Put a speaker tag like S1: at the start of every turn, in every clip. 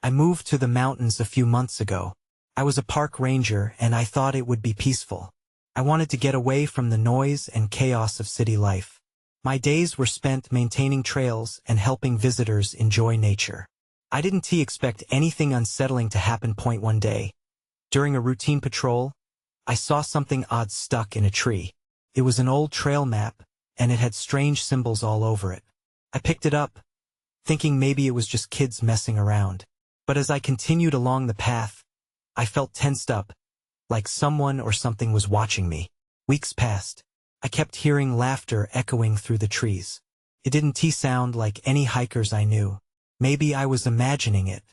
S1: I moved to the mountains a few months ago. I was a park ranger and I thought it would be peaceful. I wanted to get away from the noise and chaos of city life. My days were spent maintaining trails and helping visitors enjoy nature. I didn't expect anything unsettling to happen. One day, during a routine patrol, I saw something odd stuck in a tree. It was an old trail map, and it had strange symbols all over it. I picked it up, thinking maybe it was just kids messing around. But as I continued along the path, I felt tensed up, like someone or something was watching me. Weeks passed. I kept hearing laughter echoing through the trees. It didn't sound like any hikers I knew. Maybe I was imagining it.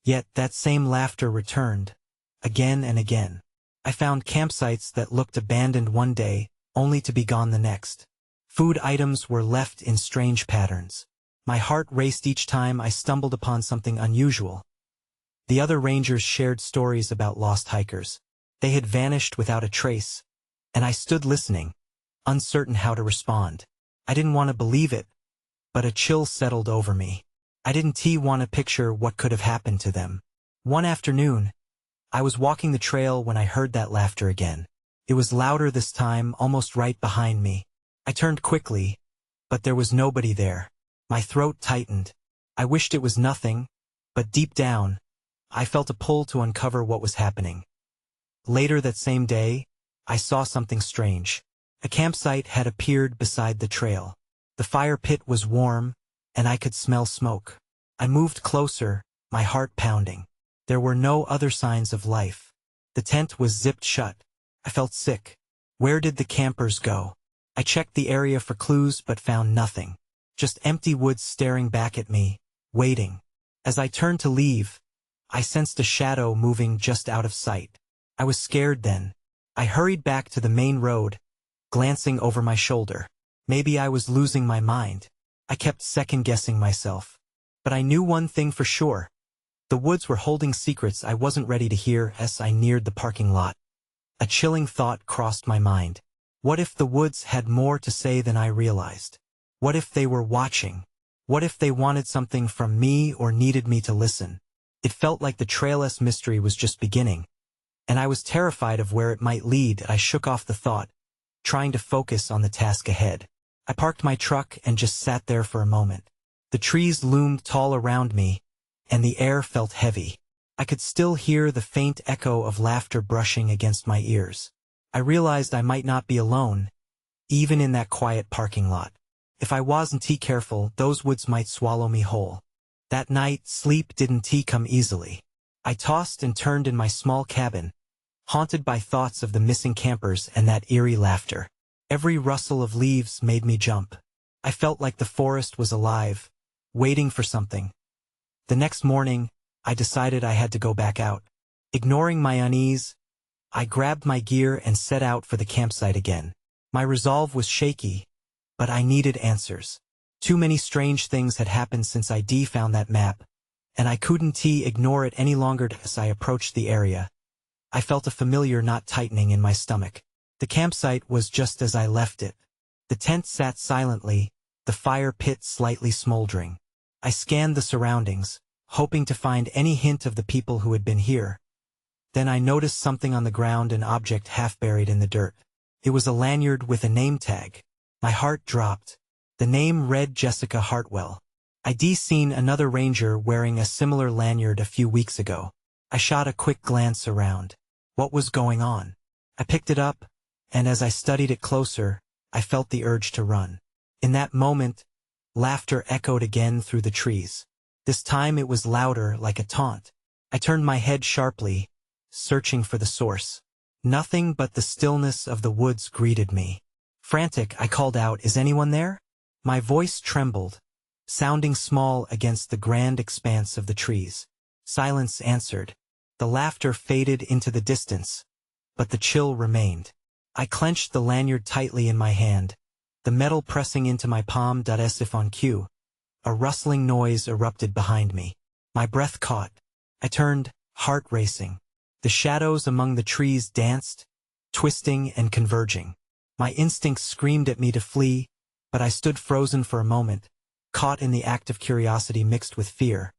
S1: Yet that same laughter returned, again and again. I found campsites that looked abandoned one day, only to be gone the next. Food items were left in strange patterns. My heart raced each time I stumbled upon something unusual. The other rangers shared stories about lost hikers. They had vanished without a trace, and I stood listening, uncertain how to respond. I didn't want to believe it, but a chill settled over me. I didn't want to picture what could have happened to them. One afternoon, I was walking the trail when I heard that laughter again. It was louder this time, almost right behind me. I turned quickly, but there was nobody there. My throat tightened. I wished it was nothing, but deep down, I felt a pull to uncover what was happening. Later that same day, I saw something strange. A campsite had appeared beside the trail. The fire pit was warm, and I could smell smoke. I moved closer, my heart pounding. There were no other signs of life. The tent was zipped shut. I felt sick. Where did the campers go? I checked the area for clues but found nothing. Just empty woods staring back at me, waiting. As I turned to leave, I sensed a shadow moving just out of sight. I was scared then. I hurried back to the main road, glancing over my shoulder. Maybe I was losing my mind. I kept second-guessing myself. But I knew one thing for sure. The woods were holding secrets I wasn't ready to hear as I neared the parking lot. A chilling thought crossed my mind. What if the woods had more to say than I realized? What if they were watching? What if they wanted something from me or needed me to listen? It felt like the trail's mystery was just beginning, and I was terrified of where it might lead. I shook off the thought, trying to focus on the task ahead. I parked my truck and just sat there for a moment. The trees loomed tall around me, and the air felt heavy. I could still hear the faint echo of laughter brushing against my ears. I realized I might not be alone, even in that quiet parking lot. If I wasn't careful, those woods might swallow me whole. That night, sleep didn't come easily. I tossed and turned in my small cabin, haunted by thoughts of the missing campers and that eerie laughter. Every rustle of leaves made me jump. I felt like the forest was alive, waiting for something. The next morning, I decided I had to go back out. Ignoring my unease, I grabbed my gear and set out for the campsite again. My resolve was shaky, but I needed answers. Too many strange things had happened since I found that map, and I couldn't ignore it any longer. As I approached the area, I felt a familiar knot tightening in my stomach. The campsite was just as I left it. The tent sat silently, the fire pit slightly smoldering. I scanned the surroundings, hoping to find any hint of the people who had been here. Then I noticed something on the ground, an object half buried in the dirt. It was a lanyard with a name tag. My heart dropped. The name read Jessica Hartwell. I'd seen another ranger wearing a similar lanyard a few weeks ago. I shot a quick glance around. What was going on? I picked it up, and as I studied it closer, I felt the urge to run. In that moment, laughter echoed again through the trees. This time it was louder, like a taunt. I turned my head sharply, searching for the source. Nothing but the stillness of the woods greeted me. Frantic, I called out, "Is anyone there?" My voice trembled, sounding small against the grand expanse of the trees. Silence answered. The laughter faded into the distance, but the chill remained. I clenched the lanyard tightly in my hand, the metal pressing into my palm. As if on cue, a rustling noise erupted behind me. My breath caught. I turned, heart racing. The shadows among the trees danced, twisting and converging. My instincts screamed at me to flee, but I stood frozen for a moment, caught in the act of curiosity mixed with fear.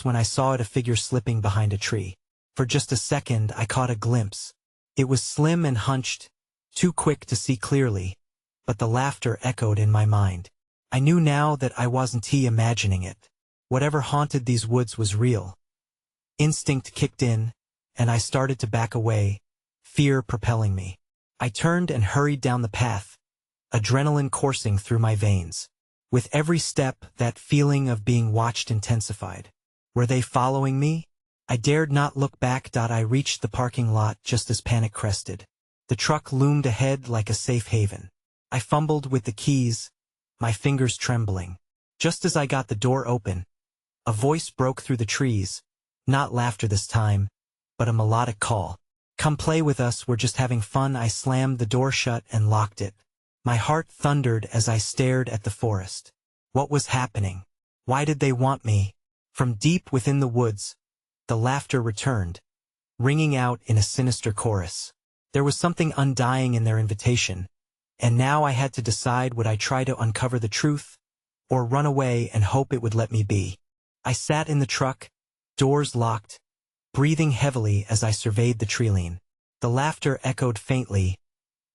S1: When I saw a figure slipping behind a tree. For just a second I caught a glimpse. It was slim and hunched, too quick to see clearly, but the laughter echoed in my mind. I knew now that I wasn't imagining it. Whatever haunted these woods was real. Instinct kicked in, and I started to back away, fear propelling me. I turned and hurried down the path, adrenaline coursing through my veins. With every step, that feeling of being watched intensified. Were they following me? I dared not look back. I reached the parking lot just as panic crested. The truck loomed ahead like a safe haven. I fumbled with the keys, my fingers trembling. Just as I got the door open, a voice broke through the trees, not laughter this time, but a melodic call. "Come play with us, we're just having fun." I slammed the door shut and locked it. My heart thundered as I stared at the forest. What was happening? Why did they want me? From deep within the woods, the laughter returned, ringing out in a sinister chorus. There was something undying in their invitation, and now I had to decide, would I try to uncover the truth, or run away and hope it would let me be? I sat in the truck, doors locked, breathing heavily as I surveyed the treeline. The laughter echoed faintly,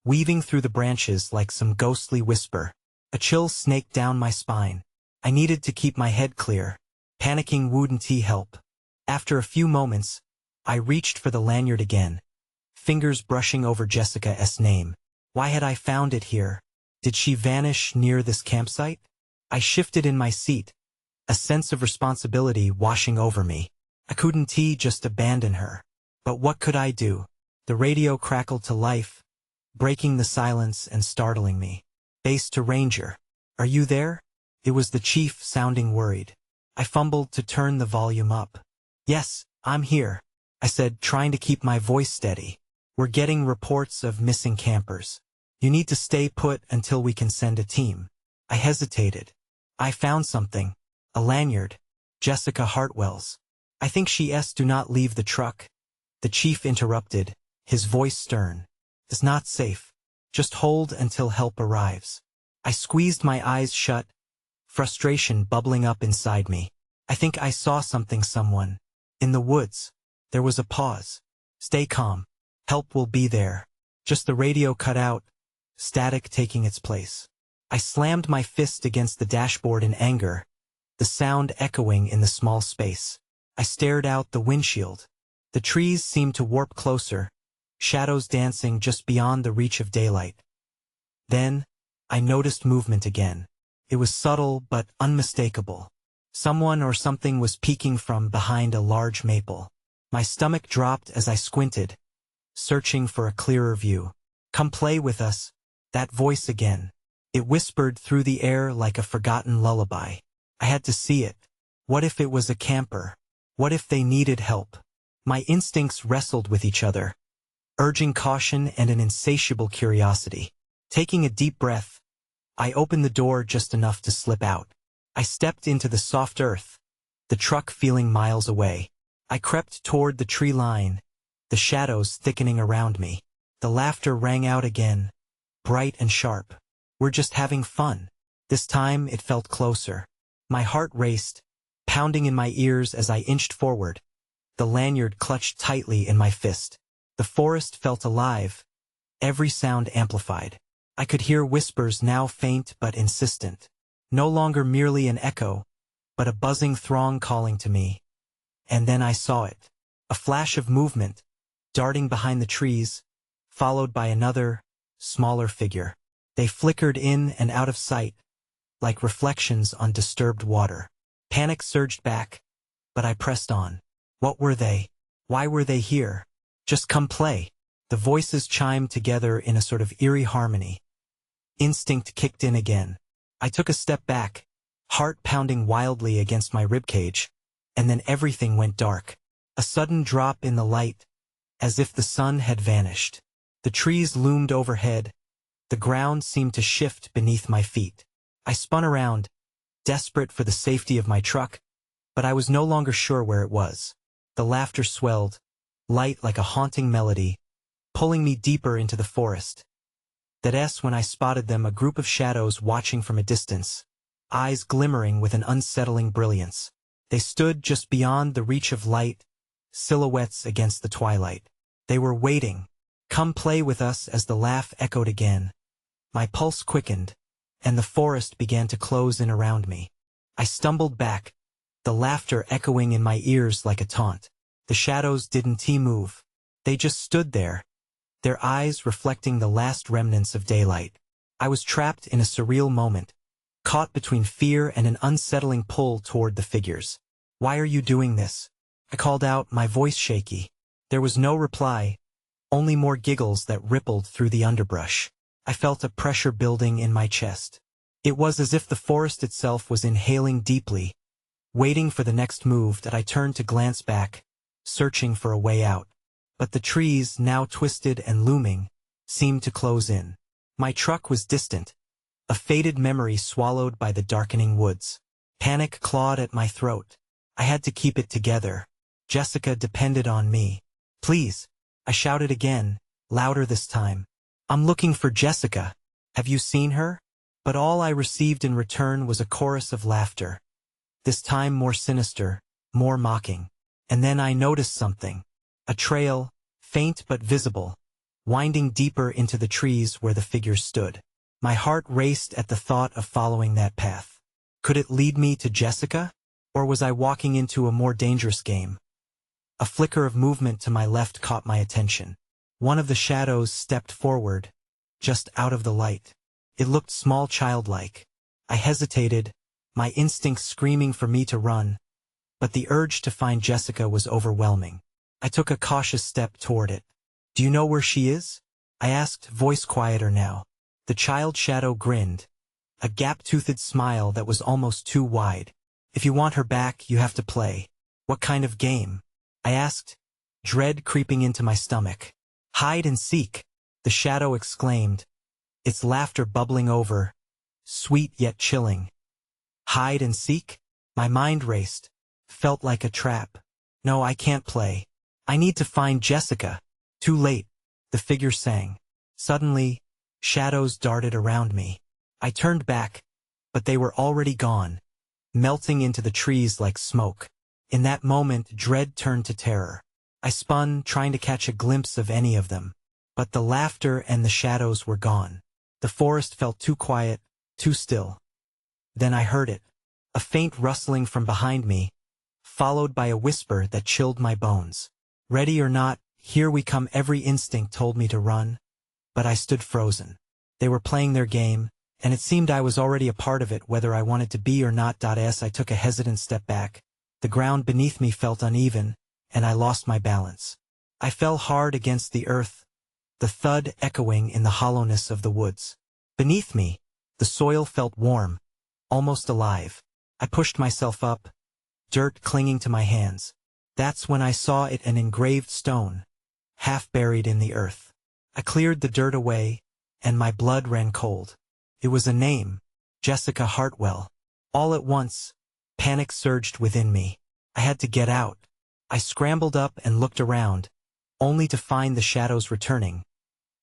S1: weaving through the branches like some ghostly whisper. A chill snaked down my spine. I needed to keep my head clear. Panicking wouldn't help. After a few moments, I reached for the lanyard again, fingers brushing over Jessica's name. Why had I found it here? Did she vanish near this campsite? I shifted in my seat, a sense of responsibility washing over me. I couldn't just abandon her. But what could I do? The radio crackled to life, breaking the silence and startling me. "Base to Ranger. Are you there?" It was the chief, sounding worried. I fumbled to turn the volume up. "Yes, I'm here," I said, trying to keep my voice steady. "We're getting reports of missing campers. You need to stay put until we can send a team." I hesitated. "I found something. A lanyard. Jessica Hartwell's." "I think do not leave the truck." The chief interrupted, his voice stern. "It's not safe. Just hold until help arrives." I squeezed my eyes shut, frustration bubbling up inside me. "I think I saw someone. In the woods." There was a pause. "Stay calm. Help will be there." Just the radio cut out, static taking its place. I slammed my fist against the dashboard in anger, the sound echoing in the small space. I stared out the windshield. The trees seemed to warp closer, shadows dancing just beyond the reach of daylight. Then, I noticed movement again. It was subtle but unmistakable. Someone or something was peeking from behind a large maple. My stomach dropped as I squinted, searching for a clearer view. "Come play with us." That voice again. It whispered through the air like a forgotten lullaby. I had to see it. What if it was a camper? What if they needed help? My instincts wrestled with each other, urging caution and an insatiable curiosity. Taking a deep breath, I opened the door just enough to slip out. I stepped into the soft earth, the truck feeling miles away. I crept toward the tree line, the shadows thickening around me. The laughter rang out again, bright and sharp. "We're just having fun." This time it felt closer. My heart raced, pounding in my ears as I inched forward, the lanyard clutched tightly in my fist. The forest felt alive, every sound amplified. I could hear whispers, now faint but insistent. No longer merely an echo, but a buzzing throng calling to me. And then I saw it. A flash of movement, darting behind the trees, followed by another, smaller figure. They flickered in and out of sight, like reflections on disturbed water. Panic surged back, but I pressed on. What were they? Why were they here? "Just come play." The voices chimed together in a sort of eerie harmony. Instinct kicked in again. I took a step back, heart pounding wildly against my ribcage, and then everything went dark. A sudden drop in the light, as if the sun had vanished. The trees loomed overhead. The ground seemed to shift beneath my feet. I spun around, desperate for the safety of my truck, but I was no longer sure where it was. The laughter swelled, light like a haunting melody, pulling me deeper into the forest. When I spotted them, a group of shadows watching from a distance, eyes glimmering with an unsettling brilliance. They stood just beyond the reach of light, silhouettes against the twilight. They were waiting. Come play with us. As the laugh echoed again. My pulse quickened, and the forest began to close in around me. I stumbled back, the laughter echoing in my ears like a taunt. The shadows didn't move. They just stood there, their eyes reflecting the last remnants of daylight. I was trapped in a surreal moment, caught between fear and an unsettling pull toward the figures. "Why are you doing this?" I called out, my voice shaky. There was no reply, only more giggles that rippled through the underbrush. I felt a pressure building in my chest. It was as if the forest itself was inhaling deeply, waiting for the next move. That I turned to glance back, searching for a way out. But the trees, now twisted and looming, seemed to close in. My truck was distant, a faded memory swallowed by the darkening woods. Panic clawed at my throat. I had to keep it together. Jessica depended on me. "Please," I shouted again, louder this time. "I'm looking for Jessica. Have you seen her?" But all I received in return was a chorus of laughter. This time more sinister, more mocking. And then I noticed something. A trail, faint but visible, winding deeper into the trees where the figures stood. My heart raced at the thought of following that path. Could it lead me to Jessica? Or was I walking into a more dangerous game? A flicker of movement to my left caught my attention. One of the shadows stepped forward, just out of the light. It looked small, childlike. I hesitated, my instincts screaming for me to run, but the urge to find Jessica was overwhelming. I took a cautious step toward it. "Do you know where she is?" I asked, voice quieter now. The child shadow grinned, a gap-toothed smile that was almost too wide. "If you want her back, you have to play." "What kind of game?" I asked, dread creeping into my stomach. "Hide and seek," the shadow exclaimed, its laughter bubbling over, sweet yet chilling. Hide and seek? My mind raced, felt like a trap. "No, I can't play. I need to find Jessica." "Too late," the figure sang. Suddenly, shadows darted around me. I turned back, but they were already gone, melting into the trees like smoke. In that moment, dread turned to terror. I spun, trying to catch a glimpse of any of them. But the laughter and the shadows were gone. The forest felt too quiet, too still. Then I heard it. A faint rustling from behind me, followed by a whisper that chilled my bones. "Ready or not, here we come." Every instinct told me to run, but I stood frozen. They were playing their game, and it seemed I was already a part of it, whether I wanted to be or not. As I took a hesitant step back, the ground beneath me felt uneven, and I lost my balance. I fell hard against the earth, the thud echoing in the hollowness of the woods. Beneath me, the soil felt warm, almost alive. I pushed myself up, dirt clinging to my hands. That's when I saw it, an engraved stone, half buried in the earth. I cleared the dirt away, and my blood ran cold. It was a name, Jessica Hartwell. All at once, panic surged within me. I had to get out. I scrambled up and looked around, only to find the shadows returning,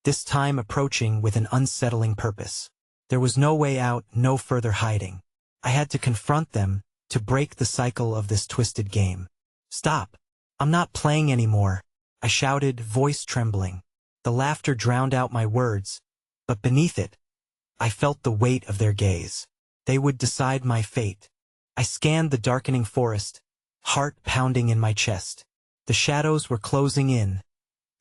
S1: this time approaching with an unsettling purpose. There was no way out, no further hiding. I had to confront them, to break the cycle of this twisted game. "Stop! I'm not playing anymore," I shouted, voice trembling. The laughter drowned out my words, but beneath it, I felt the weight of their gaze. They would decide my fate. I scanned the darkening forest, heart pounding in my chest. The shadows were closing in,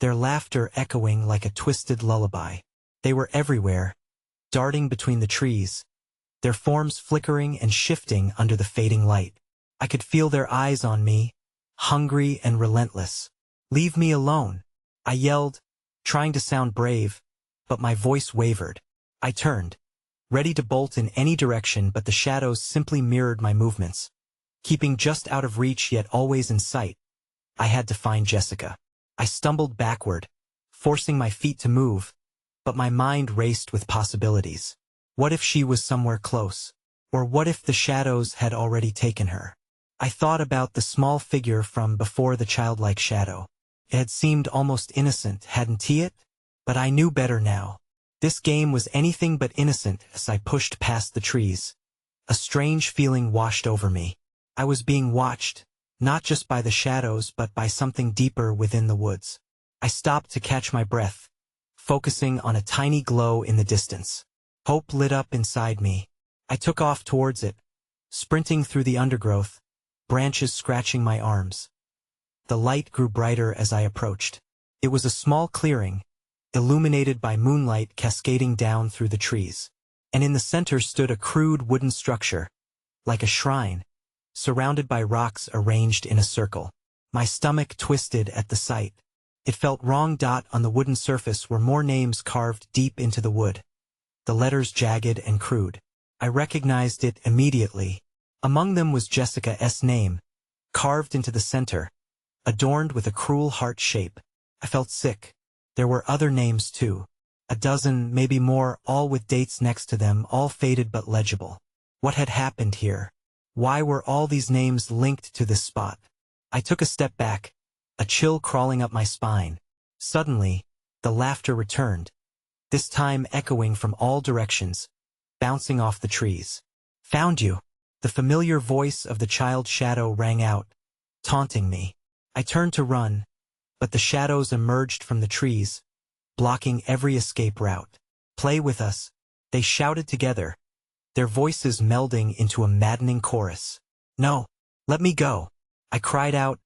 S1: their laughter echoing like a twisted lullaby. They were everywhere, darting between the trees, their forms flickering and shifting under the fading light. I could feel their eyes on me, hungry and relentless. "Leave me alone," I yelled, trying to sound brave, but my voice wavered. I turned, ready to bolt in any direction, but the shadows simply mirrored my movements. Keeping just out of reach yet always in sight, I had to find Jessica. I stumbled backward, forcing my feet to move, but my mind raced with possibilities. What if she was somewhere close? Or what if the shadows had already taken her? I thought about the small figure from before, the childlike shadow. It had seemed almost innocent, hadn't it? But I knew better now. This game was anything but innocent. As I pushed past the trees, a strange feeling washed over me. I was being watched, not just by the shadows but by something deeper within the woods. I stopped to catch my breath, focusing on a tiny glow in the distance. Hope lit up inside me. I took off towards it, sprinting through the undergrowth, branches scratching my arms. The light grew brighter as I approached. It was a small clearing, illuminated by moonlight cascading down through the trees. And in the center stood a crude wooden structure, like a shrine, surrounded by rocks arranged in a circle. My stomach twisted at the sight. It felt wrong. On the wooden surface were more names carved deep into the wood, the letters jagged and crude. I recognized it immediately. Among them was Jessica's name, carved into the center, adorned with a cruel heart shape. I felt sick. There were other names too. A dozen, maybe more, all with dates next to them, all faded but legible. What had happened here? Why were all these names linked to this spot? I took a step back, a chill crawling up my spine. Suddenly, the laughter returned, this time echoing from all directions, bouncing off the trees. "Found you!" The familiar voice of the child shadow rang out, taunting me. I turned to run, but the shadows emerged from the trees, blocking every escape route. "Play with us," they shouted together, their voices melding into a maddening chorus. "No, let me go," I cried out,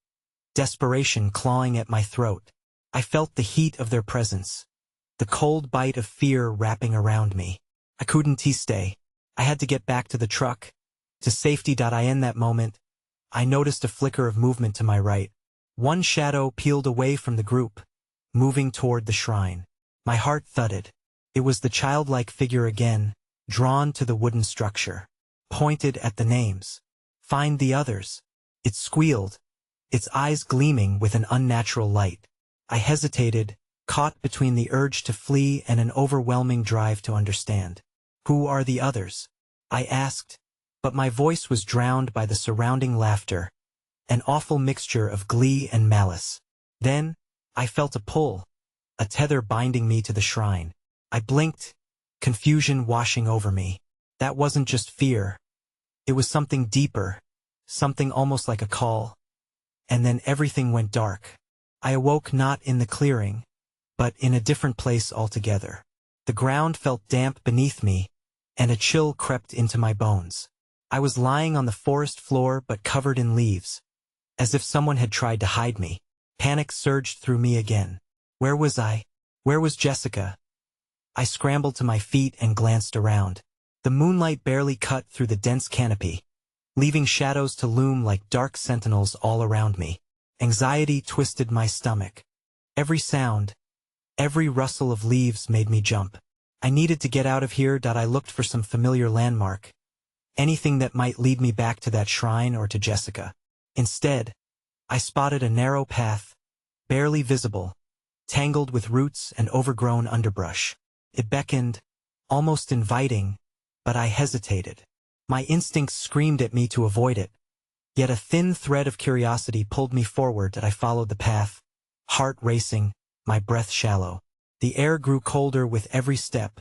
S1: desperation clawing at my throat. I felt the heat of their presence, the cold bite of fear wrapping around me. I couldn't stay. I had to get back to the truck, to safety. In that moment, I noticed a flicker of movement to my right. One shadow peeled away from the group, moving toward the shrine. My heart thudded. It was the childlike figure again, drawn to the wooden structure, pointed at the names. "Find the others," it squealed, its eyes gleaming with an unnatural light. I hesitated, caught between the urge to flee and an overwhelming drive to understand. "Who are the others?" I asked, but my voice was drowned by the surrounding laughter, an awful mixture of glee and malice. Then, I felt a pull, a tether binding me to the shrine. I blinked, confusion washing over me. That wasn't just fear. It was something deeper, something almost like a call. And then everything went dark. I awoke not in the clearing, but in a different place altogether. The ground felt damp beneath me, and a chill crept into my bones. I was lying on the forest floor but covered in leaves, as if someone had tried to hide me. Panic surged through me again. Where was I? Where was Jessica? I scrambled to my feet and glanced around. The moonlight barely cut through the dense canopy, leaving shadows to loom like dark sentinels all around me. Anxiety twisted my stomach. Every sound, every rustle of leaves made me jump. I needed to get out of here. I looked for some familiar landmark, anything that might lead me back to that shrine or to Jessica. Instead, I spotted a narrow path, barely visible, tangled with roots and overgrown underbrush. It beckoned, almost inviting, but I hesitated. My instincts screamed at me to avoid it. Yet a thin thread of curiosity pulled me forward. I followed the path, heart racing, my breath shallow. The air grew colder with every step,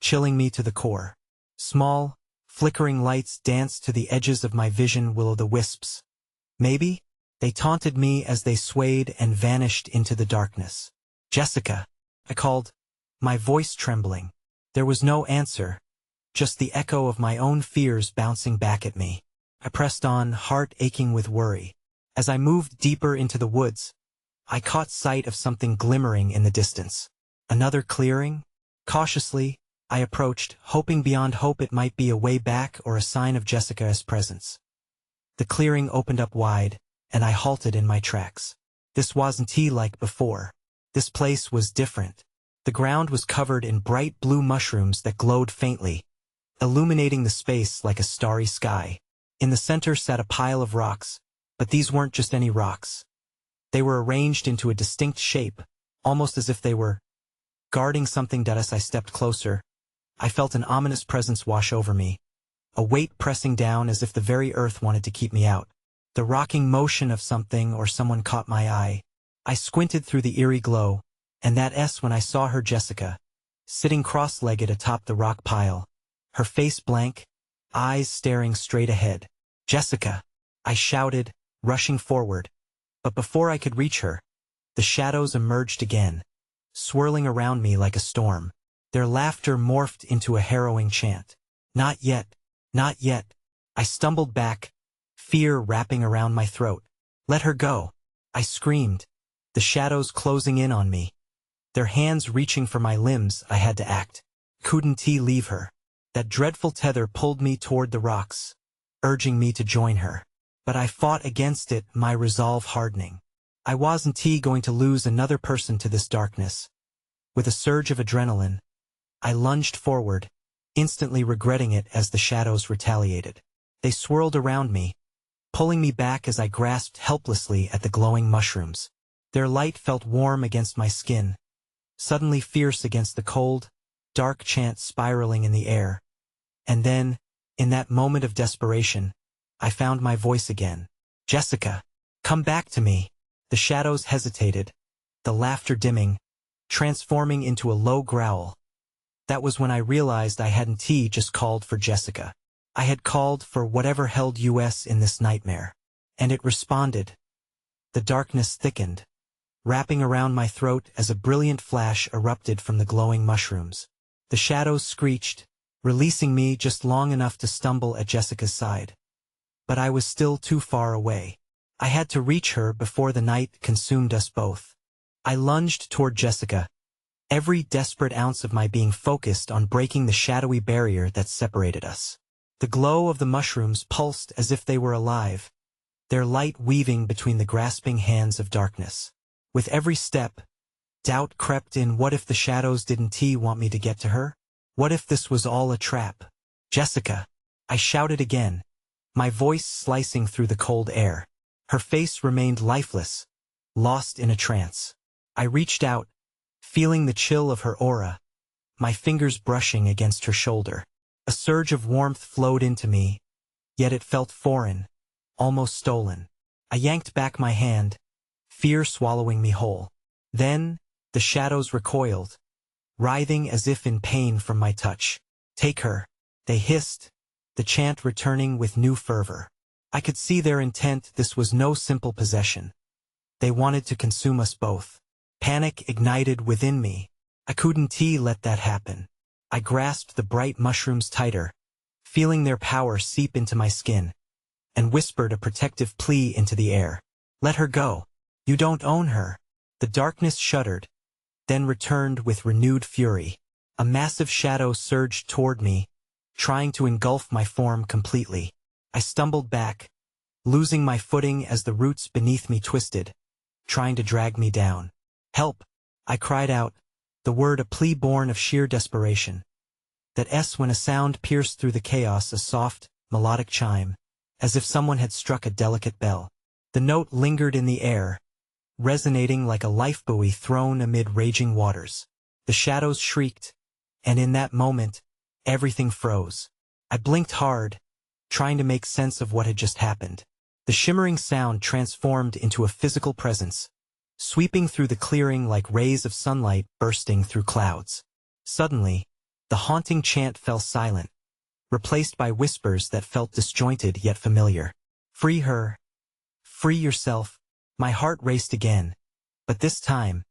S1: chilling me to the core. Small, flickering lights danced to the edges of my vision, will-o'-the-wisps. Maybe? They taunted me as they swayed and vanished into the darkness. "Jessica," I called, my voice trembling. There was no answer, just the echo of my own fears bouncing back at me. I pressed on, heart aching with worry. As I moved deeper into the woods, I caught sight of something glimmering in the distance. Another clearing? Cautiously, I approached, hoping beyond hope it might be a way back or a sign of Jessica's presence. The clearing opened up wide, and I halted in my tracks. This wasn't like before. This place was different. The ground was covered in bright blue mushrooms that glowed faintly, illuminating the space like a starry sky. In the center sat a pile of rocks, but these weren't just any rocks. They were arranged into a distinct shape, almost as if they were guarding something. As I stepped closer, I felt an ominous presence wash over me, a weight pressing down as if the very earth wanted to keep me out. The rocking motion of something or someone caught my eye. I squinted through the eerie glow, and when I saw her, Jessica, sitting cross-legged atop the rock pile, her face blank, eyes staring straight ahead. "Jessica!" I shouted, rushing forward. But before I could reach her, the shadows emerged again, swirling around me like a storm. Their laughter morphed into a harrowing chant. Not yet, not yet. I stumbled back, fear wrapping around my throat. Let her go, I screamed, the shadows closing in on me. Their hands reaching for my limbs. I had to act. Couldn't leave her. That dreadful tether pulled me toward the rocks, urging me to join her. But I fought against it, my resolve hardening. I wasn't going to lose another person to this darkness. With a surge of adrenaline, I lunged forward, instantly regretting it as the shadows retaliated. They swirled around me, pulling me back as I grasped helplessly at the glowing mushrooms. Their light felt warm against my skin, suddenly fierce against the cold, dark chant spiraling in the air. And then, in that moment of desperation, I found my voice again. Jessica, come back to me. The shadows hesitated, the laughter dimming, transforming into a low growl. That was when I realized I hadn't just called for Jessica. I had called for whatever held us in this nightmare. And it responded. The darkness thickened, wrapping around my throat as a brilliant flash erupted from the glowing mushrooms. The shadows screeched, releasing me just long enough to stumble at Jessica's side. But I was still too far away. I had to reach her before the night consumed us both. I lunged toward Jessica, every desperate ounce of my being focused on breaking the shadowy barrier that separated us. The glow of the mushrooms pulsed as if they were alive, their light weaving between the grasping hands of darkness. With every step, doubt crept in. What if the shadows didn't want me to get to her? What if this was all a trap? Jessica, I shouted again, my voice slicing through the cold air. Her face remained lifeless, lost in a trance. I reached out, feeling the chill of her aura, my fingers brushing against her shoulder. A surge of warmth flowed into me, yet it felt foreign, almost stolen. I yanked back my hand, fear swallowing me whole. Then, the shadows recoiled, writhing as if in pain from my touch. Take her, they hissed, the chant returning with new fervor. I could see their intent. This was no simple possession. They wanted to consume us both. Panic ignited within me. I couldn't let that happen. I grasped the bright mushrooms tighter, feeling their power seep into my skin, and whispered a protective plea into the air. Let her go. You don't own her. The darkness shuddered, then returned with renewed fury. A massive shadow surged toward me, trying to engulf my form completely. I stumbled back, losing my footing as the roots beneath me twisted, trying to drag me down. Help! I cried out, the word a plea born of sheer desperation. When a sound pierced through the chaos, a soft, melodic chime, as if someone had struck a delicate bell. The note lingered in the air, resonating like a lifebuoy thrown amid raging waters. The shadows shrieked, and in that moment, everything froze. I blinked hard, trying to make sense of what had just happened. The shimmering sound transformed into a physical presence, sweeping through the clearing like rays of sunlight bursting through clouds. Suddenly, the haunting chant fell silent, replaced by whispers that felt disjointed yet familiar. Free her. Free yourself. My heart raced again, but this time,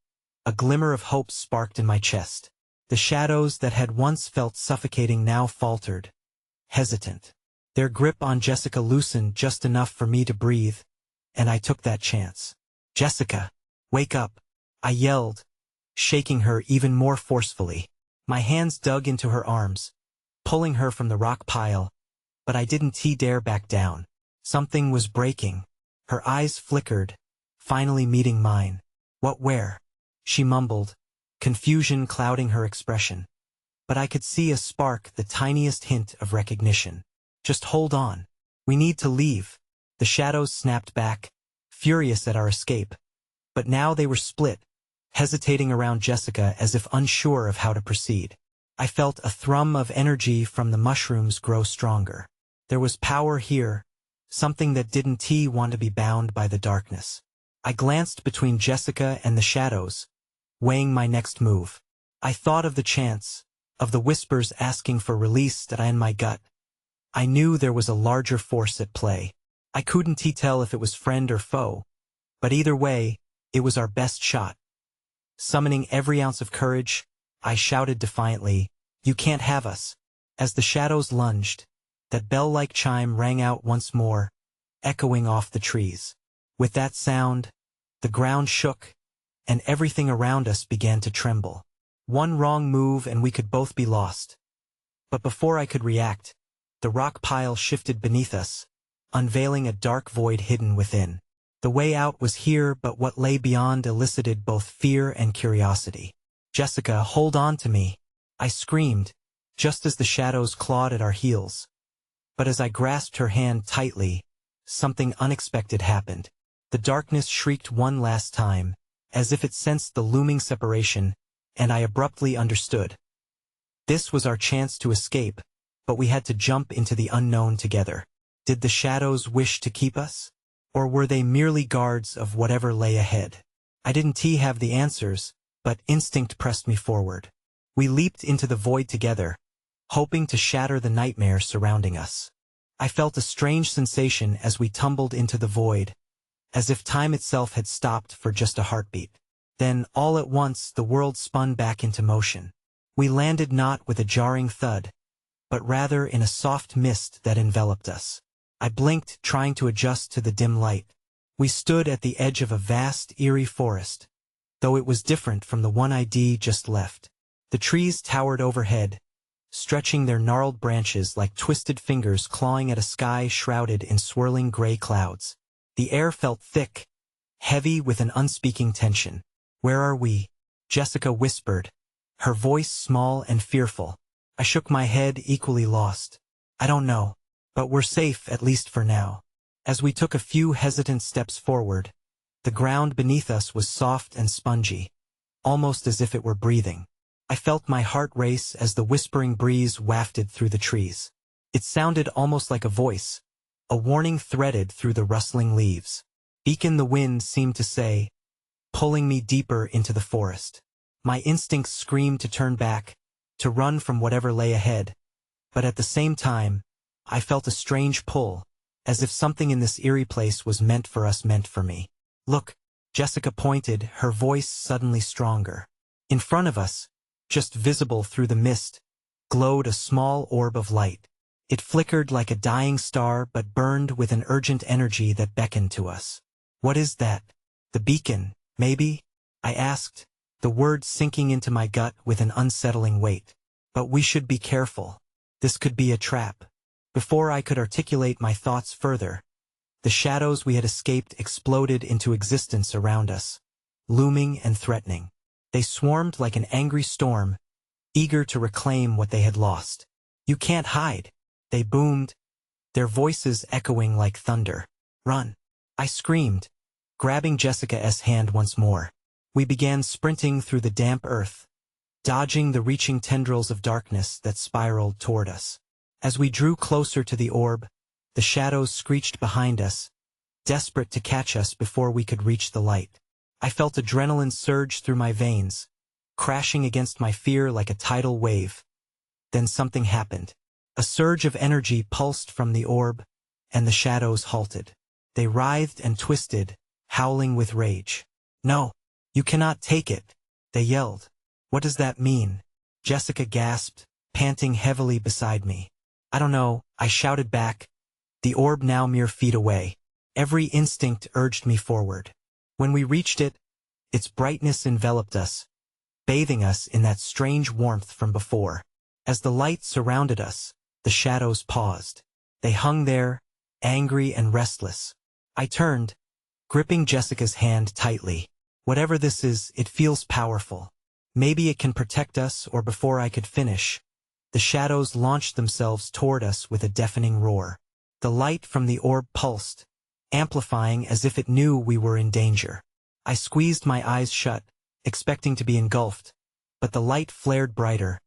S1: a glimmer of hope sparked in my chest. The shadows that had once felt suffocating now faltered, hesitant. Their grip on Jessica loosened just enough for me to breathe, and I took that chance. Jessica, wake up, I yelled, shaking her even more forcefully. My hands dug into her arms, pulling her from the rock pile, but I didn't dare back down. Something was breaking. Her eyes flickered, finally meeting mine. Where? She mumbled, confusion clouding her expression. But I could see a spark, the tiniest hint of recognition. Just hold on. We need to leave. The shadows snapped back, furious at our escape. But now they were split, hesitating around Jessica as if unsure of how to proceed. I felt a thrum of energy from the mushrooms grow stronger. There was power here, something that didn't want to be bound by the darkness. I glanced between Jessica and the shadows, weighing my next move. I thought of the chants, of the whispers asking for release that in my gut. I knew there was a larger force at play. I couldn't tell if it was friend or foe, but either way, it was our best shot. Summoning every ounce of courage, I shouted defiantly, "You can't have us." As the shadows lunged, that bell-like chime rang out once more, echoing off the trees. With that sound, the ground shook, and everything around us began to tremble. One wrong move and we could both be lost. But before I could react, the rock pile shifted beneath us, unveiling a dark void hidden within. The way out was here, but what lay beyond elicited both fear and curiosity. "Jessica, hold on to me," I screamed, just as the shadows clawed at our heels. But as I grasped her hand tightly, something unexpected happened. The darkness shrieked one last time, as if it sensed the looming separation, and I abruptly understood. This was our chance to escape, but we had to jump into the unknown together. Did the shadows wish to keep us? Or were they merely guards of whatever lay ahead? I didn't have the answers, but instinct pressed me forward. We leaped into the void together, hoping to shatter the nightmare surrounding us. I felt a strange sensation as we tumbled into the void, as if time itself had stopped for just a heartbeat. Then, all at once, the world spun back into motion. We landed not with a jarring thud, but rather in a soft mist that enveloped us. I blinked, trying to adjust to the dim light. We stood at the edge of a vast, eerie forest, though it was different from the one I'd just left. The trees towered overhead, stretching their gnarled branches like twisted fingers clawing at a sky shrouded in swirling gray clouds. The air felt thick, heavy with an unspeaking tension. "Where are we?" Jessica whispered, her voice small and fearful. I shook my head, equally lost. "I don't know. But we're safe, at least for now." As we took a few hesitant steps forward, the ground beneath us was soft and spongy, almost as if it were breathing. I felt my heart race as the whispering breeze wafted through the trees. It sounded almost like a voice, a warning threaded through the rustling leaves. "Beacon," the wind seemed to say, pulling me deeper into the forest. My instincts screamed to turn back, to run from whatever lay ahead, but at the same time, I felt a strange pull, as if something in this eerie place was meant for us, meant for me. "Look," Jessica pointed, her voice suddenly stronger. In front of us, just visible through the mist, glowed a small orb of light. It flickered like a dying star but burned with an urgent energy that beckoned to us. "What is that? The beacon, maybe?" I asked, the words sinking into my gut with an unsettling weight. "But we should be careful. This could be a trap." Before I could articulate my thoughts further, the shadows we had escaped exploded into existence around us, looming and threatening. They swarmed like an angry storm, eager to reclaim what they had lost. "You can't hide," they boomed, their voices echoing like thunder. "Run!" I screamed, grabbing Jessica's hand once more. We began sprinting through the damp earth, dodging the reaching tendrils of darkness that spiraled toward us. As we drew closer to the orb, the shadows screeched behind us, desperate to catch us before we could reach the light. I felt adrenaline surge through my veins, crashing against my fear like a tidal wave. Then something happened. A surge of energy pulsed from the orb, and the shadows halted. They writhed and twisted, howling with rage. "No, you cannot take it," they yelled. "What does that mean?" Jessica gasped, panting heavily beside me. "I don't know," I shouted back, the orb now mere feet away. Every instinct urged me forward. When we reached it, its brightness enveloped us, bathing us in that strange warmth from before. As the light surrounded us, the shadows paused. They hung there, angry and restless. I turned, gripping Jessica's hand tightly. "Whatever this is, it feels powerful. Maybe it can protect us," or before I could finish, the shadows launched themselves toward us with a deafening roar. The light from the orb pulsed, amplifying as if it knew we were in danger. I squeezed my eyes shut, expecting to be engulfed, but the light flared brighter,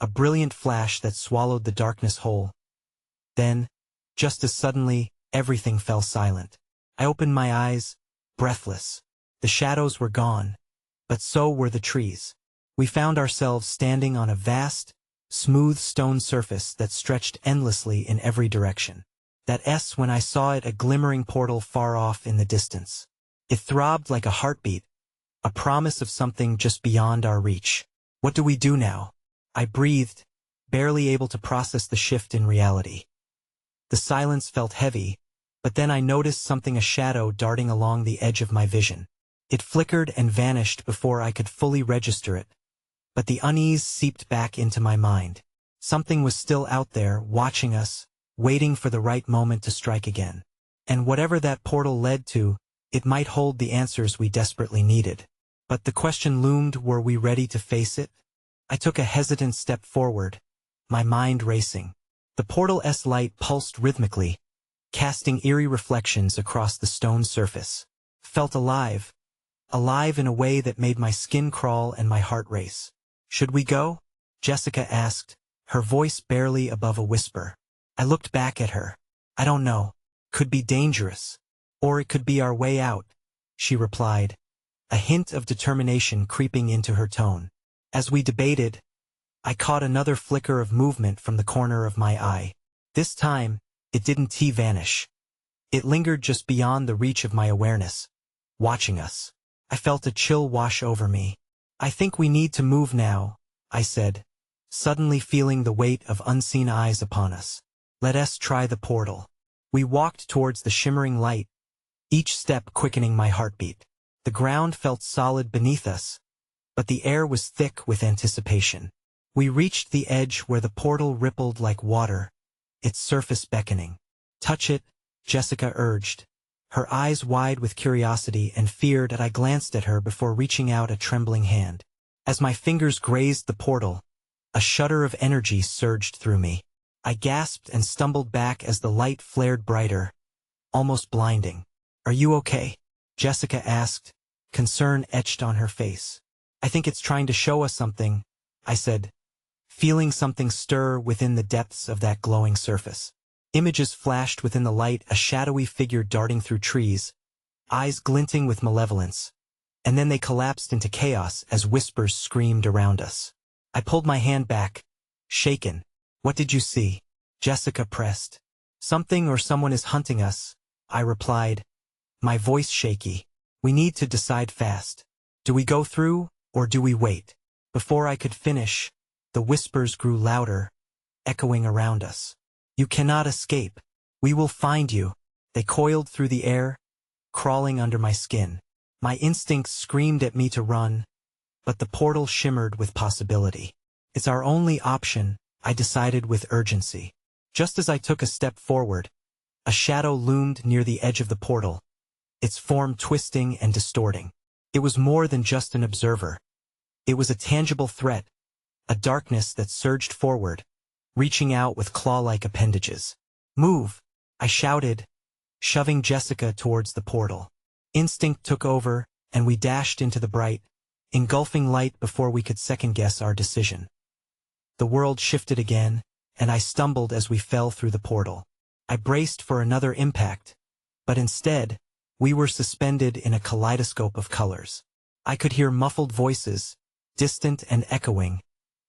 S1: a brilliant flash that swallowed the darkness whole. Then, just as suddenly, everything fell silent. I opened my eyes, breathless. The shadows were gone, but so were the trees. We found ourselves standing on a vast, smooth stone surface that stretched endlessly in every direction. That S when I saw it, a glimmering portal far off in the distance. It throbbed like a heartbeat, a promise of something just beyond our reach. What do we do now? I breathed, barely able to process the shift in reality. The silence felt heavy, but then I noticed something, a shadow darting along the edge of my vision. It flickered and vanished before I could fully register it, but the unease seeped back into my mind. Something was still out there, watching us, waiting for the right moment to strike again. And whatever that portal led to, it might hold the answers we desperately needed. But the question loomed, were we ready to face it? I took a hesitant step forward, my mind racing. The portal's light pulsed rhythmically, casting eerie reflections across the stone surface. Felt alive in a way that made my skin crawl and my heart race. Should we go? Jessica asked, her voice barely above a whisper. I looked back at her. I don't know. Could be dangerous. Or it could be our way out, she replied, a hint of determination creeping into her tone. As we debated, I caught another flicker of movement from the corner of my eye. This time, it didn't vanish. It lingered just beyond the reach of my awareness, watching us. I felt a chill wash over me. I think we need to move now, I said, suddenly feeling the weight of unseen eyes upon us. Let us try the portal. We walked towards the shimmering light, each step quickening my heartbeat. The ground felt solid beneath us, but the air was thick with anticipation. We reached the edge where the portal rippled like water, its surface beckoning. Touch it, Jessica urged, her eyes wide with curiosity and fear. I glanced at her before reaching out a trembling hand. As my fingers grazed the portal, a shudder of energy surged through me. I gasped and stumbled back as the light flared brighter, almost blinding. Are you okay? Jessica asked, concern etched on her face. I think it's trying to show us something, I said, feeling something stir within the depths of that glowing surface. Images flashed within the light, a shadowy figure darting through trees, eyes glinting with malevolence, and then they collapsed into chaos as whispers screamed around us. I pulled my hand back, shaken. What did you see? Jessica pressed. Something or someone is hunting us, I replied, my voice shaky. We need to decide fast. Do we go through, or do we wait? Before I could finish, the whispers grew louder, echoing around us. You cannot escape. We will find you. They coiled through the air, crawling under my skin. My instincts screamed at me to run, but the portal shimmered with possibility. It's our only option, I decided with urgency. Just as I took a step forward, a shadow loomed near the edge of the portal, its form twisting and distorting. It was more than just an observer. It was a tangible threat, a darkness that surged forward, reaching out with claw-like appendages. Move, I shouted, shoving Jessica towards the portal. Instinct took over, and we dashed into the bright, engulfing light before we could second-guess our decision. The world shifted again, and I stumbled as we fell through the portal. I braced for another impact, but instead, we were suspended in a kaleidoscope of colors. I could hear muffled voices, distant and echoing,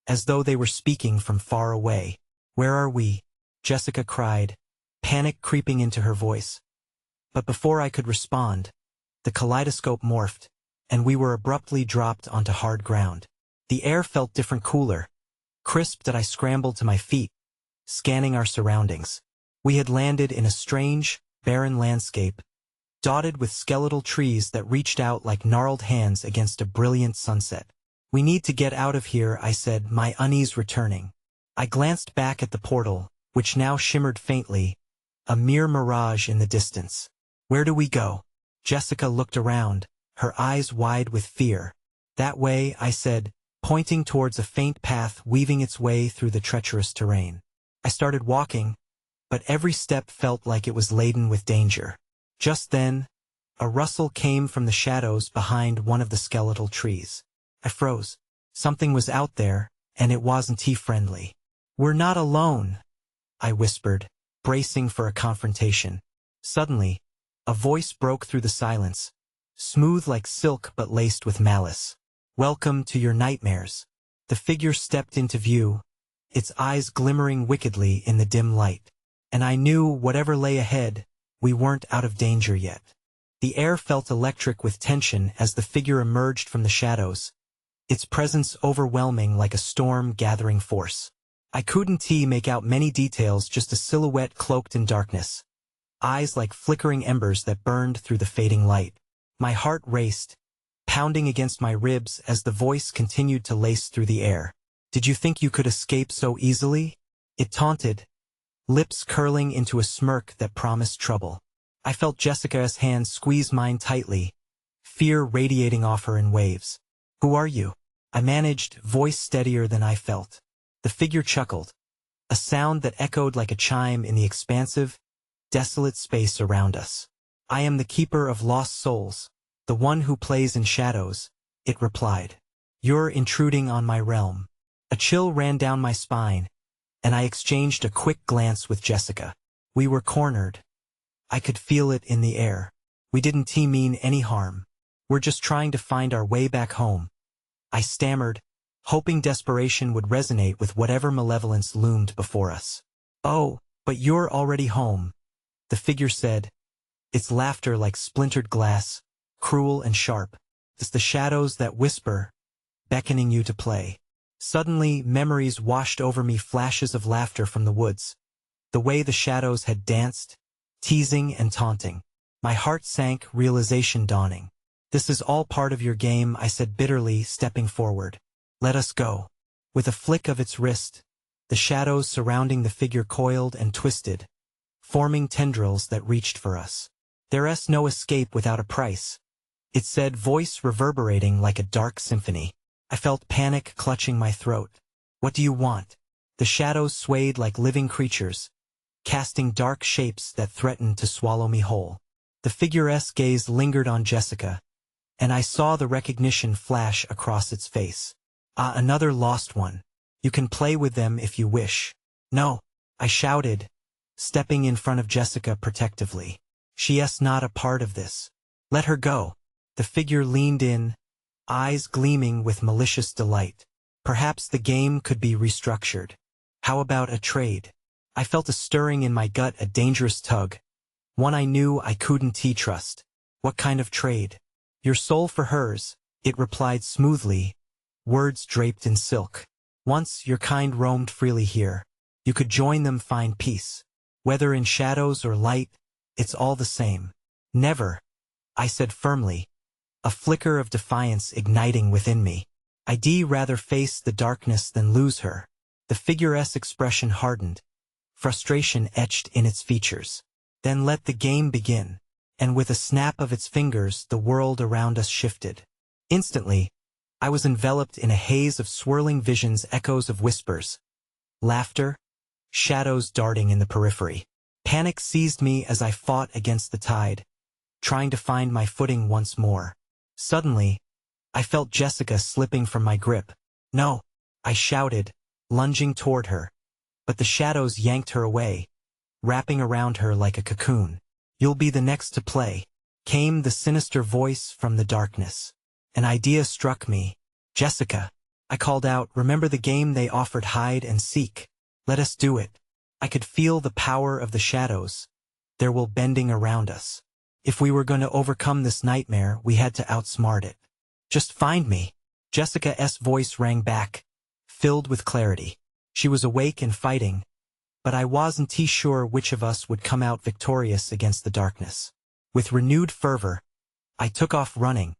S1: as though they were speaking from far away. Where are we? Jessica cried, panic creeping into her voice. But before I could respond, the kaleidoscope morphed, and we were abruptly dropped onto hard ground. The air felt different, cooler, crisp. That I scrambled to my feet, scanning our surroundings. We had landed in a strange, barren landscape, dotted with skeletal trees that reached out like gnarled hands against a brilliant sunset. We need to get out of here, I said, my unease returning. I glanced back at the portal, which now shimmered faintly, a mere mirage in the distance. Where do we go? Jessica looked around, her eyes wide with fear. That way, I said, pointing towards a faint path weaving its way through the treacherous terrain. I started walking, but every step felt like it was laden with danger. Just then, a rustle came from the shadows behind one of the skeletal trees. I froze. Something was out there, and it wasn't friendly. We're not alone, I whispered, bracing for a confrontation. Suddenly, a voice broke through the silence, smooth like silk but laced with malice. Welcome to your nightmares. The figure stepped into view, its eyes glimmering wickedly in the dim light. and I knew whatever lay ahead, we weren't out of danger yet. The air felt electric with tension as the figure emerged from the shadows, its presence overwhelming like a storm gathering force. I couldn't make out many details, just a silhouette cloaked in darkness, eyes like flickering embers that burned through the fading light. My heart raced, pounding against my ribs as the voice continued to lace through the air. "Did you think you could escape so easily?" it taunted, lips curling into a smirk that promised trouble. I felt Jessica's hand squeeze mine tightly, fear radiating off her in waves. "Who are you?" I managed, voice steadier than I felt. The figure chuckled, a sound that echoed like a chime in the expansive, desolate space around us. "I am the keeper of lost souls, the one who plays in shadows," it replied. "You're intruding on my realm." A chill ran down my spine, and I exchanged a quick glance with Jessica. We were cornered. I could feel it in the air. "We didn't mean any harm. We're just trying to find our way back home," I stammered, hoping desperation would resonate with whatever malevolence loomed before us. "Oh, but you're already home," the figure said, its laughter like splintered glass, cruel and sharp. "It's the shadows that whisper, beckoning you to play." Suddenly, memories washed over me, flashes of laughter from the woods, the way the shadows had danced, teasing and taunting. My heart sank, realization dawning. "This is all part of your game," I said bitterly, stepping forward. "Let us go." With a flick of its wrist, the shadows surrounding the figure coiled and twisted, forming tendrils that reached for us. "There's no escape without a price," it said, voice reverberating like a dark symphony. I felt panic clutching my throat. "What do you want?" The shadows swayed like living creatures, casting dark shapes that threatened to swallow me whole. The figure's gaze lingered on Jessica, and I saw the recognition flash across its face. "Ah, another lost one. You can play with them if you wish." "No," I shouted, stepping in front of Jessica protectively. "She's not a part of this. Let her go." The figure leaned in, eyes gleaming with malicious delight. "Perhaps the game could be restructured. How about a trade?" I felt a stirring in my gut, a dangerous tug, one I knew I couldn't trust. "What kind of trade?" "Your soul for hers," it replied smoothly, words draped in silk. "Once your kind roamed freely here. You could join them, find peace. Whether in shadows or light, it's all the same." "Never," I said firmly, a flicker of defiance igniting within me. I'd rather face the darkness than lose her. The figure's expression hardened, frustration etched in its features. "Then let the game begin." And with a snap of its fingers, the world around us shifted. Instantly, I was enveloped in a haze of swirling visions, echoes of whispers, laughter, shadows darting in the periphery. Panic seized me as I fought against the tide, trying to find my footing once more. Suddenly, I felt Jessica slipping from my grip. "No!" I shouted, lunging toward her, but the shadows yanked her away, wrapping around her like a cocoon. "You'll be the next to play," came the sinister voice from the darkness. An idea struck me. "Jessica," I called out, "remember the game they offered, hide and seek? Let us do it." I could feel the power of the shadows, their will bending around us. If we were going to overcome this nightmare, we had to outsmart it. "Just find me." Jessica's voice rang back, filled with clarity. She was awake and fighting, but I wasn't sure which of us would come out victorious against the darkness. With renewed fervor, I took off running,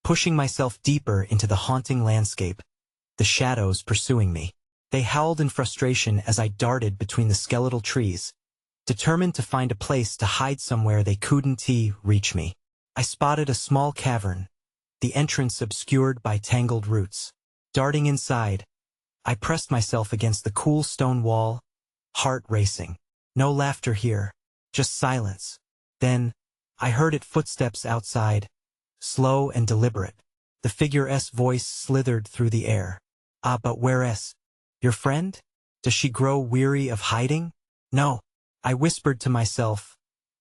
S1: pushing myself deeper into the haunting landscape, the shadows pursuing me. They howled in frustration as I darted between the skeletal trees, determined to find a place to hide somewhere they couldn't reach me. I spotted a small cavern, the entrance obscured by tangled roots. Darting inside, I pressed myself against the cool stone wall, heart racing. No laughter here, just silence. Then, I heard it, footsteps outside, slow and deliberate. The figure's voice slithered through the air. "Ah, but where's your friend? Does she grow weary of hiding?" "No," I whispered to myself,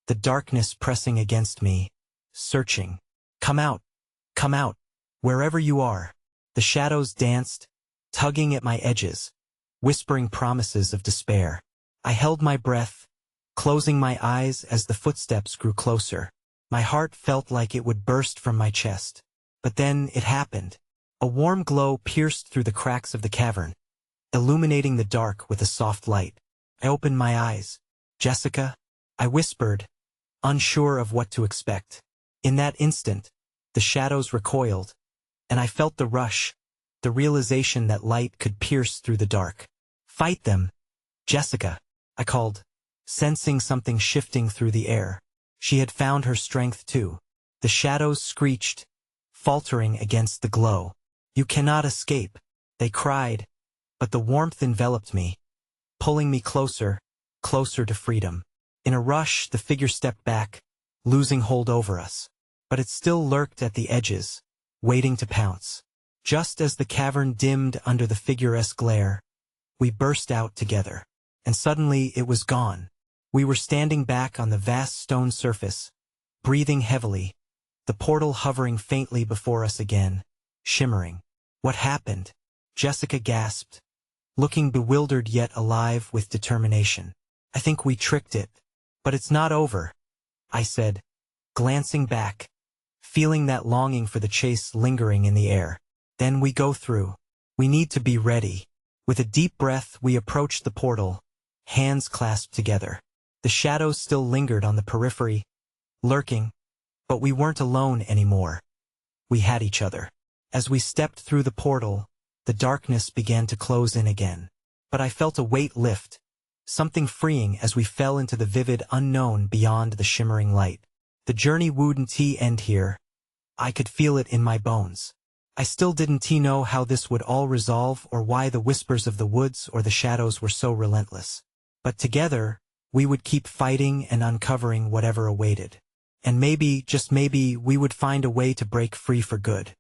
S1: the darkness pressing against me, searching. Come out, wherever you are." The shadows danced, tugging at my edges, whispering promises of despair. I held my breath, closing my eyes as the footsteps grew closer. My heart felt like it would burst from my chest. But then it happened. A warm glow pierced through the cracks of the cavern, illuminating the dark with a soft light. I opened my eyes. "Jessica?" I whispered, unsure of what to expect. In that instant, the shadows recoiled, and I felt the rush, the realization that light could pierce through the dark. "Fight them, Jessica," I called, sensing something shifting through the air. She had found her strength too. The shadows screeched, faltering against the glow. "You cannot escape," they cried, but the warmth enveloped me, pulling me closer, closer to freedom. In a rush, the figure stepped back, losing hold over us. But it still lurked at the edges, waiting to pounce. Just as the cavern dimmed under the figure's glare, we burst out together. And suddenly it was gone. We were standing back on the vast stone surface, breathing heavily, the portal hovering faintly before us again, shimmering. "What happened?" Jessica gasped, looking bewildered yet alive with determination. "I think we tricked it. But it's not over," I said, glancing back, feeling that longing for the chase lingering in the air. "Then we go through. We need to be ready." With a deep breath, we approached the portal, hands clasped together. The shadows still lingered on the periphery, lurking, but we weren't alone anymore. We had each other. As we stepped through the portal, the darkness began to close in again. But I felt a weight lift, something freeing as we fell into the vivid unknown beyond the shimmering light. The journey wouldn't end here. I could feel it in my bones. I still didn't know how this would all resolve or why the whispers of the woods or the shadows were so relentless. But together, we would keep fighting and uncovering whatever awaited. And maybe, just maybe, we would find a way to break free for good.